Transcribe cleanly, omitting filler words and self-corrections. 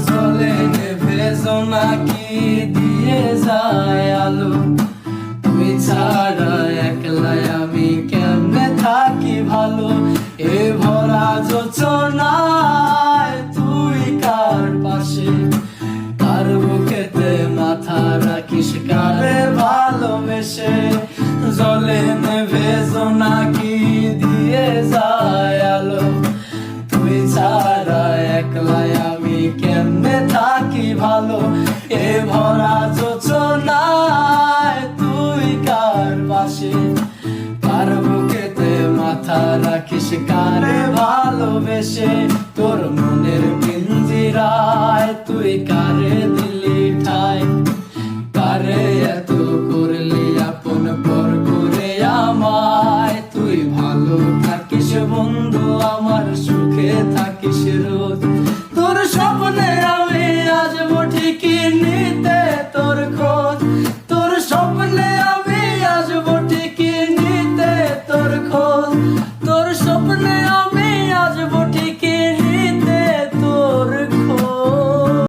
জলে নেভে জোনাকি দিয়ে যায় আলো, তুই ছাড়া একলাই আমি কেমনে থাকি ভালো। এ ভরা যোচনায় তুই কার পাশে, কার বুকেতে মাথা রাখিস কারে ভালোবেসে। জলে নেভে জোনাকি দিয়ে যায় আলো, তুই ছাড়া একলাই আমি কেমনে থাকি ভালো। এ ভরা যোচনায় তুই কার পাশে, কার বুকেতে মাথা রাখিস কারে ভালোবেসে। তোর মনের পিঞ্জিরায় তুই কারে দিলি ঠাই, কারে এত করলি আপন পর করে আমায়। তুই ভালো থাকিস বন্ধু আমার, সুখে থাকিস রোজ। তোর স্বপ্নে আমি আসবো ঠিকই নিতে তোর খোঁজ, তোর স্বপ্নে আমি আসবো ঠিকই নিতে তোর খোঁজ, তোর স্বপ্নে